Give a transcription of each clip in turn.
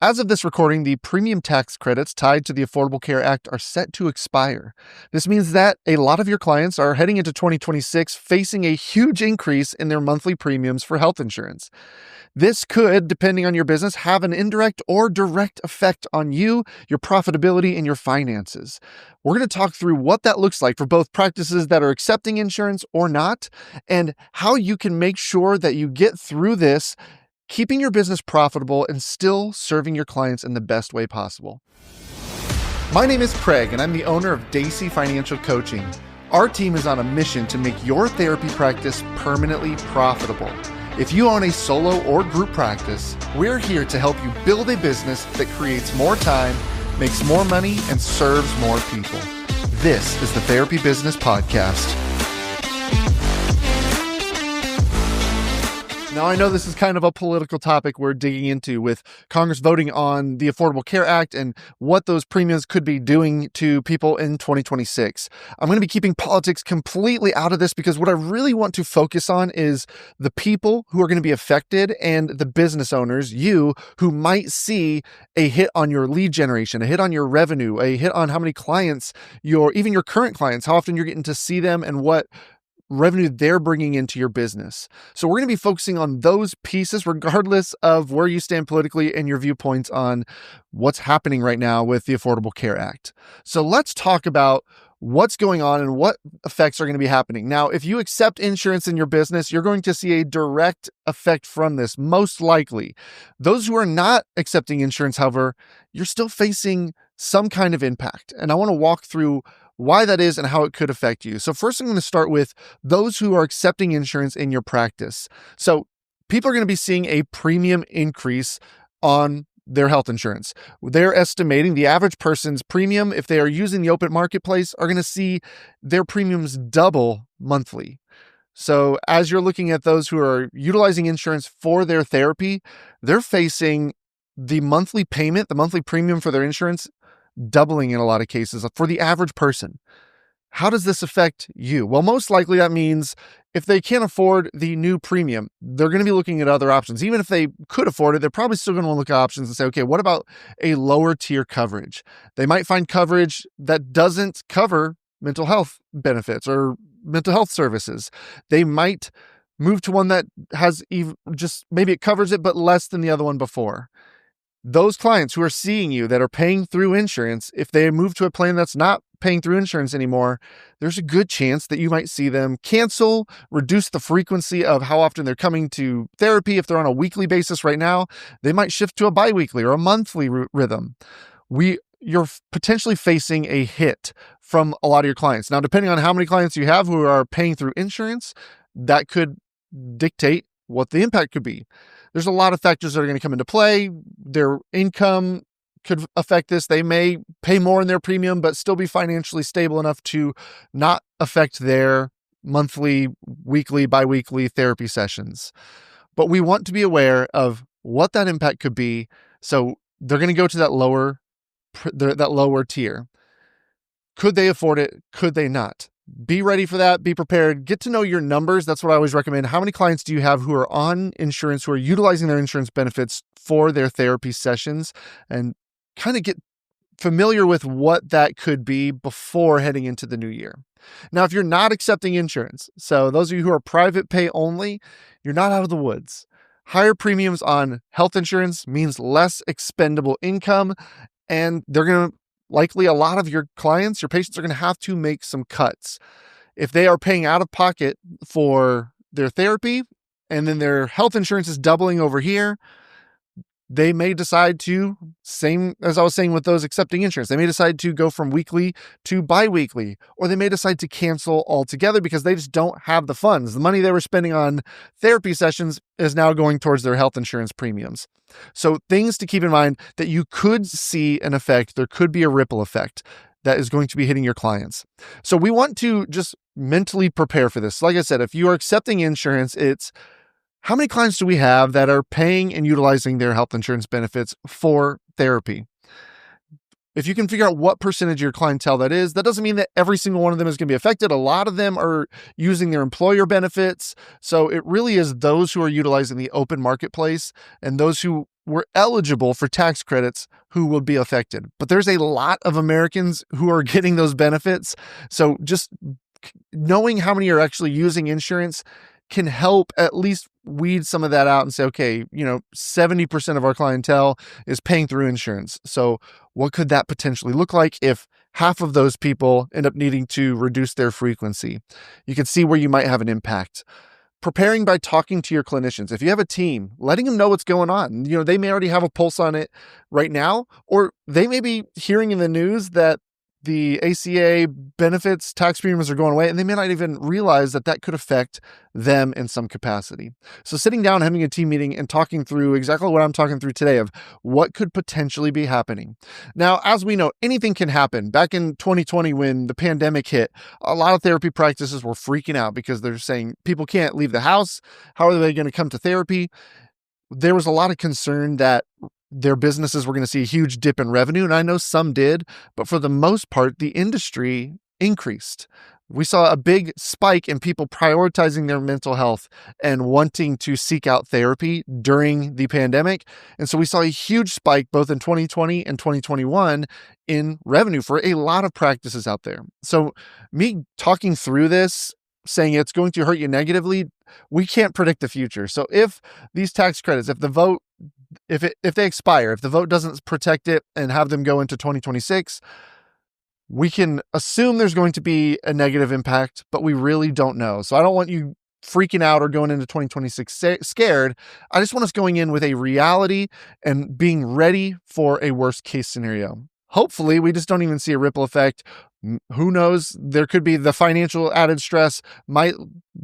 As of this recording, the premium tax credits tied to the Affordable Care Act are set to expire. This means that a lot of your clients are heading into 2026 facing a huge increase in their monthly premiums for health insurance. This could, depending on your business, have an indirect or direct effect on you, your profitability, and your finances. We're going to talk through what that looks like for both practices that are accepting insurance or not, and how you can make sure that you get through this, keeping your business profitable and still serving your clients in the best way possible. My name is Craig, and I'm the owner of Daisy Financial Coaching. Our team is on a mission to make your therapy practice permanently profitable. If you own a solo or group practice, we're here to help you build a business that creates more time, makes more money, and serves more people. This is the Therapy Business Podcast. Now, I know this is kind of a political topic we're digging into with Congress voting on the Affordable Care Act and what those premiums could be doing to people in 2026. I'm going to be keeping politics completely out of this because what I really want to focus on is the people who are going to be affected and the business owners, you, who might see a hit on your lead generation, a hit on your revenue, a hit on how many clients, even your current clients, how often you're getting to see them and what revenue they're bringing into your business. So we're going to be focusing on those pieces, regardless of where you stand politically and your viewpoints on what's happening right now with the Affordable Care Act. So let's talk about what's going on and what effects are going to be happening. Now, if you accept insurance in your business, you're going to see a direct effect from this, most likely. Those who are not accepting insurance, however, you're still facing some kind of impact. And I want to walk through why that is and how it could affect you. So first, I'm going to start with those who are accepting insurance in your practice. So people are going to be seeing a premium increase on their health insurance. They're estimating the average person's premium, if they are using the open marketplace, are going to see their premiums double monthly. So as you're looking at those who are utilizing insurance for their therapy, they're facing the monthly payment, the monthly premium for their insurance doubling in a lot of cases for the average person. How does this affect you? Well, most likely that means if they can't afford the new premium, they're going to be looking at other options. Even if they could afford it, they're probably still going to want to look at options and say, okay, what about a lower tier coverage? They might find coverage that doesn't cover mental health benefits or mental health services. They might move to one that has maybe it covers it, but less than the other one before. Those clients who are seeing you that are paying through insurance, if they move to a plan that's not paying through insurance anymore, there's a good chance that you might see them cancel, reduce the frequency of how often they're coming to therapy. If they're on a weekly basis right now, they might shift to a biweekly or a monthly rhythm. You're potentially facing a hit from a lot of your clients. Now, depending on how many clients you have who are paying through insurance, that could dictate what the impact could be. There's a lot of factors that are going to come into play. Their income could affect this. They may pay more in their premium, but still be financially stable enough to not affect their monthly, weekly, biweekly therapy sessions. But we want to be aware of what that impact could be. So they're going to go to that lower tier. Could they afford it? Could they not? Be ready for that. Be prepared. Get to know your numbers. That's what I always recommend. How many clients do you have who are on insurance, who are utilizing their insurance benefits for their therapy sessions, and kind of get familiar with what that could be before heading into the new year. Now, if you're not accepting insurance, so those of you who are private pay only, you're not out of the woods. Higher premiums on health insurance means less expendable income, and they're going to likely a lot of your clients, your patients are going to have to make some cuts. If they are paying out of pocket for their therapy and then their health insurance is doubling over here, they may decide to, same as I was saying with those accepting insurance, they may decide to go from weekly to biweekly, or they may decide to cancel altogether because they just don't have the funds. The money they were spending on therapy sessions is now going towards their health insurance premiums. So things to keep in mind that you could see an effect. There could be a ripple effect that is going to be hitting your clients. So we want to just mentally prepare for this. Like I said, if you are accepting insurance, it's how many clients do we have that are paying and utilizing their health insurance benefits for therapy? If you can figure out what percentage of your clientele that is, that doesn't mean that every single one of them is going to be affected. A lot of them are using their employer benefits. So it really is those who are utilizing the open marketplace and those who were eligible for tax credits who will be affected. But there's a lot of Americans who are getting those benefits. So just knowing how many are actually using insurance can help at least weed some of that out and say, okay, 70% of our clientele is paying through insurance. So what could that potentially look like if half of those people end up needing to reduce their frequency? You can see where you might have an impact. Preparing by talking to your clinicians. If you have a team, letting them know what's going on. They may already have a pulse on it right now, or they may be hearing in the news that the ACA benefits, tax premiums are going away, and they may not even realize that that could affect them in some capacity. So sitting down, having a team meeting and talking through exactly what I'm talking through today of what could potentially be happening. Now, as we know, anything can happen. Back in 2020, when the pandemic hit, a lot of therapy practices were freaking out because they're saying people can't leave the house. How are they going to come to therapy? There was a lot of concern that their businesses were going to see a huge dip in revenue. And I know some did, but for the most part, the industry increased. We saw a big spike in people prioritizing their mental health and wanting to seek out therapy during the pandemic. And so we saw a huge spike both in 2020 and 2021 in revenue for a lot of practices out there. So me talking through this, saying it's going to hurt you negatively, we can't predict the future. So if these tax credits, if they expire, if the vote doesn't protect it and have them go into 2026, we can assume there's going to be a negative impact, but we really don't know. So I don't want you freaking out or going into 2026 scared. I just want us going in with a reality and being ready for a worst case scenario. Hopefully, we just don't even see a ripple effect. Who knows? There could be the financial added stress might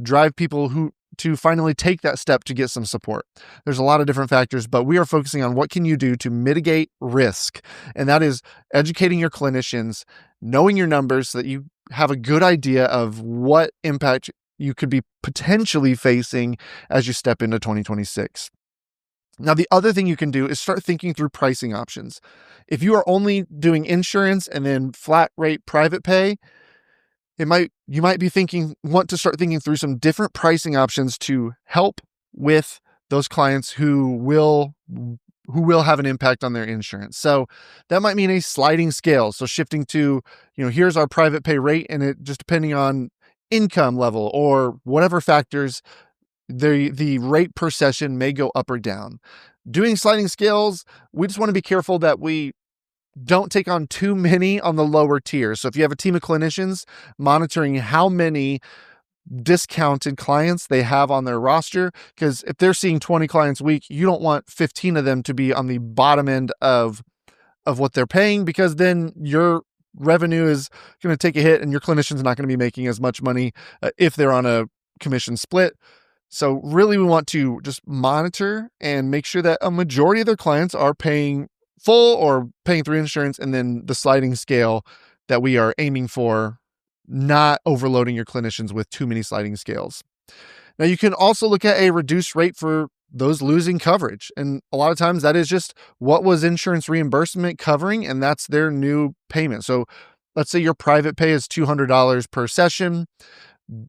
drive people to finally take that step to get some support. There's a lot of different factors, but we are focusing on what can you do to mitigate risk. And that is educating your clinicians, knowing your numbers so that you have a good idea of what impact you could be potentially facing as you step into 2026. Now, the other thing you can do is start thinking through pricing options. If you are only doing insurance and then flat rate private pay, you might want to start thinking through some different pricing options to help with those clients who will have an impact on their insurance. So that might mean a sliding scale. So shifting to, here's our private pay rate, and it just depending on income level or whatever factors, the rate per session may go up or down. Doing sliding scales, we just want to be careful that we don't take on too many on the lower tier. So if you have a team of clinicians, monitoring how many discounted clients they have on their roster, because if they're seeing 20 clients a week, you don't want 15 of them to be on the bottom end of what they're paying, because then your revenue is going to take a hit and your clinician's not going to be making as much money if they're on a commission split. So really, we want to just monitor and make sure that a majority of their clients are paying full or paying through insurance, and then the sliding scale that we are aiming for, not overloading your clinicians with too many sliding scales. Now, you can also look at a reduced rate for those losing coverage. And a lot of times that is just what was insurance reimbursement covering, and that's their new payment. So let's say your private pay is $200 per session.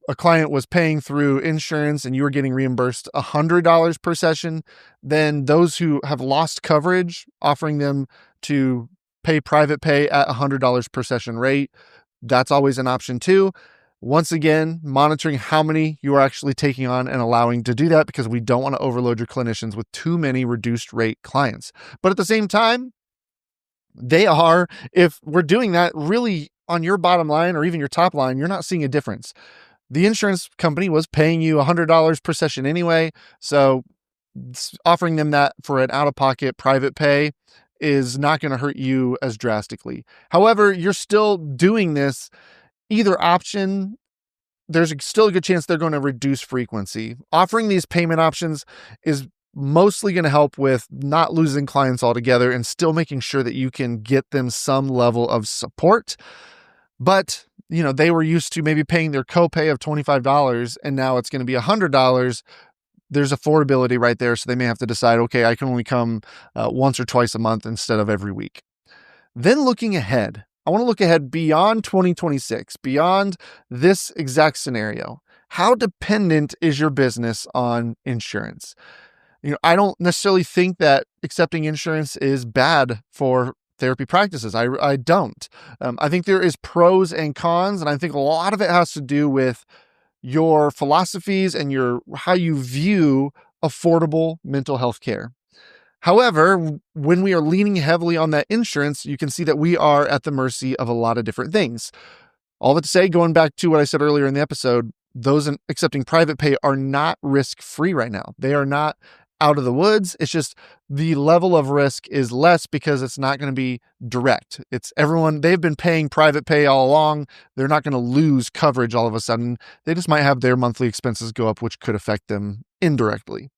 A client was paying through insurance and you were getting reimbursed $100 per session. Then those who have lost coverage, offering them to pay private pay at $100 per session rate, that's always an option too. Once again, monitoring how many you are actually taking on and allowing to do that, because we don't want to overload your clinicians with too many reduced rate clients. But at the same time, if we're doing that, really on your bottom line or even your top line, you're not seeing a difference. The insurance company was paying you $100 per session anyway, so offering them that for an out-of-pocket private pay is not going to hurt you as drastically. However, you're still doing this. Either option, there's still a good chance they're going to reduce frequency. Offering these payment options is mostly going to help with not losing clients altogether and still making sure that you can get them some level of support. But they were used to maybe paying their copay of $25 and now it's going to be $100. There's affordability right there. So they may have to decide, okay, I can only come once or twice a month instead of every week. Then looking ahead, I want to look ahead beyond 2026, beyond this exact scenario. How dependent is your business on insurance? I don't necessarily think that accepting insurance is bad for therapy practices. I don't. I think there is pros and cons, and I think a lot of it has to do with your philosophies and how you view affordable mental health care. However, when we are leaning heavily on that insurance, you can see that we are at the mercy of a lot of different things. All that to say, going back to what I said earlier in the episode, those accepting private pay are not risk-free right now. They are not out of the woods. It's just the level of risk is less because it's not going to be direct. It's everyone, they've been paying private pay all along. They're not going to lose coverage all of a sudden. They just might have their monthly expenses go up, which could affect them indirectly.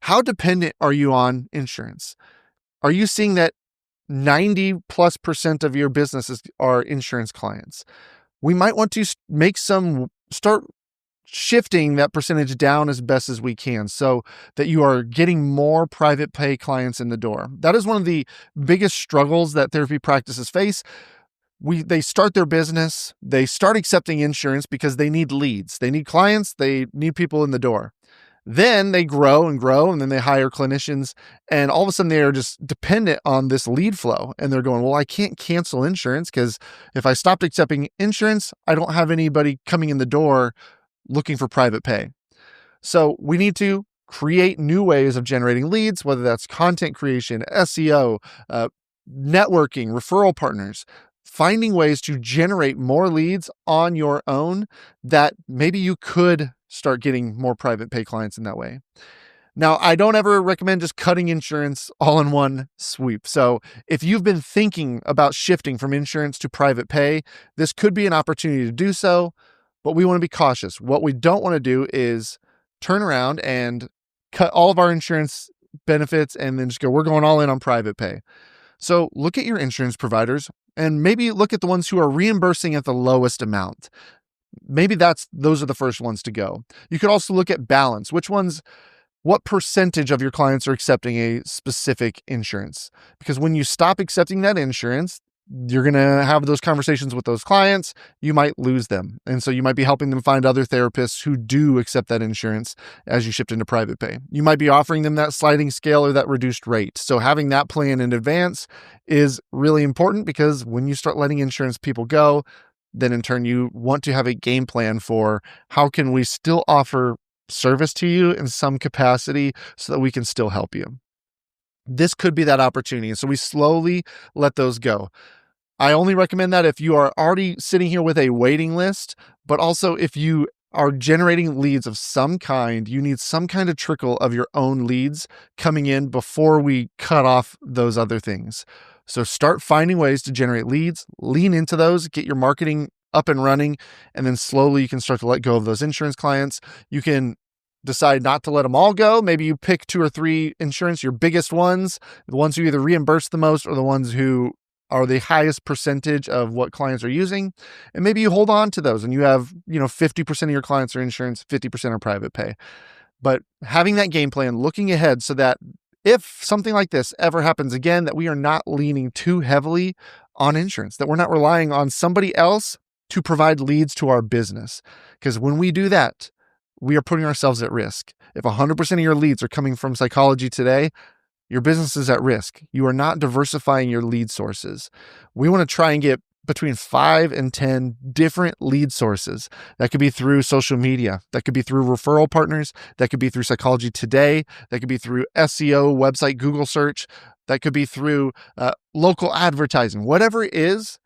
How dependent are you on insurance? Are you seeing that 90+% of your businesses are insurance clients? We might want to start shifting that percentage down as best as we can so that you are getting more private pay clients in the door. That is one of the biggest struggles that therapy practices face. They start their business, they start accepting insurance because they need leads. They need clients, they need people in the door. Then they grow and grow, and then they hire clinicians, and all of a sudden they are just dependent on this lead flow. And they're going, well, I can't cancel insurance because if I stopped accepting insurance, I don't have anybody coming in the door looking for private pay. So we need to create new ways of generating leads, whether that's content creation, SEO, networking, referral partners, finding ways to generate more leads on your own that maybe you could start getting more private pay clients in that way. Now, I don't ever recommend just cutting insurance all in one sweep. So if you've been thinking about shifting from insurance to private pay, this could be an opportunity to do so. But we want to be cautious. What we don't want to do is turn around and cut all of our insurance benefits and then just go, we're going all in on private pay. So look at your insurance providers and maybe look at the ones who are reimbursing at the lowest amount. Maybe those are the first ones to go. You could also look at balance. What percentage of your clients are accepting a specific insurance? Because when you stop accepting that insurance, you're going to have those conversations with those clients. You might lose them. And so you might be helping them find other therapists who do accept that insurance as you shift into private pay. You might be offering them that sliding scale or that reduced rate. So having that plan in advance is really important because when you start letting insurance people go, then in turn, you want to have a game plan for how can we still offer service to you in some capacity so that we can still help you. This could be that opportunity. And so we slowly let those go. I only recommend that if you are already sitting here with a waiting list, but also if you are generating leads of some kind, you need some kind of trickle of your own leads coming in before we cut off those other things. So start finding ways to generate leads, lean into those, get your marketing up and running, and then slowly you can start to let go of those insurance clients. You can decide not to let them all go. Maybe you pick 2 or 3 insurance, your biggest ones, the ones who either reimburse the most or the ones who are the highest percentage of what clients are using. And maybe you hold on to those and you have, 50% of your clients are insurance, 50% are private pay. But having that game plan, looking ahead so that if something like this ever happens again, that we are not leaning too heavily on insurance, that we're not relying on somebody else to provide leads to our business. Because when we do that, we are putting ourselves at risk. If 100% of your leads are coming from Psychology Today, your business is at risk. You are not diversifying your lead sources. We want to try and get between 5 and 10 different lead sources. That could be through social media. That could be through referral partners. That could be through Psychology Today. That could be through SEO, website, Google search. That could be through local advertising. Whatever it is,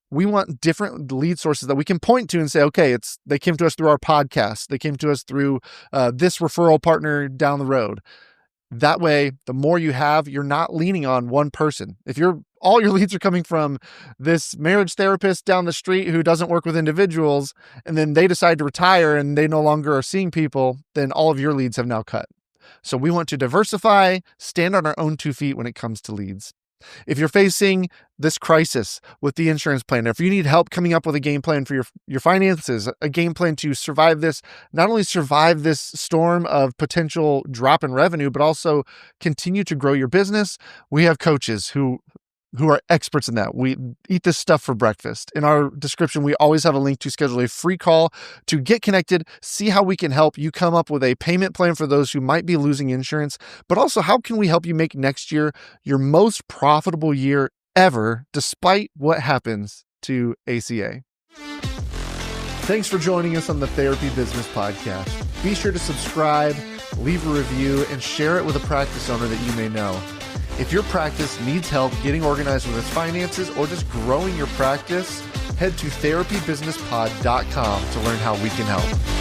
we want different lead sources that we can point to and say, okay, they came to us through our podcast. They came to us through this referral partner down the road. That way, the more you have, you're not leaning on one person. If all your leads are coming from this marriage therapist down the street who doesn't work with individuals, and then they decide to retire and they no longer are seeing people, then all of your leads have now cut. So we want to diversify, stand on our own 2 feet when it comes to leads. If you're facing this crisis with the insurance plan, or if you need help coming up with a game plan for your finances, a game plan to survive this, not only survive this storm of potential drop in revenue, but also continue to grow your business, we have coaches who who are experts in that. We eat this stuff for breakfast. In our description, we always have a link to schedule a free call to get connected, see how we can help you come up with a payment plan for those who might be losing insurance, but also how can we help you make next year your most profitable year ever, despite what happens to ACA. Thanks for joining us on the Therapy Business Podcast. Be sure to subscribe, leave a review, and share it with a practice owner that you may know. If your practice needs help getting organized with its finances or just growing your practice, head to therapybusinesspod.com to learn how we can help.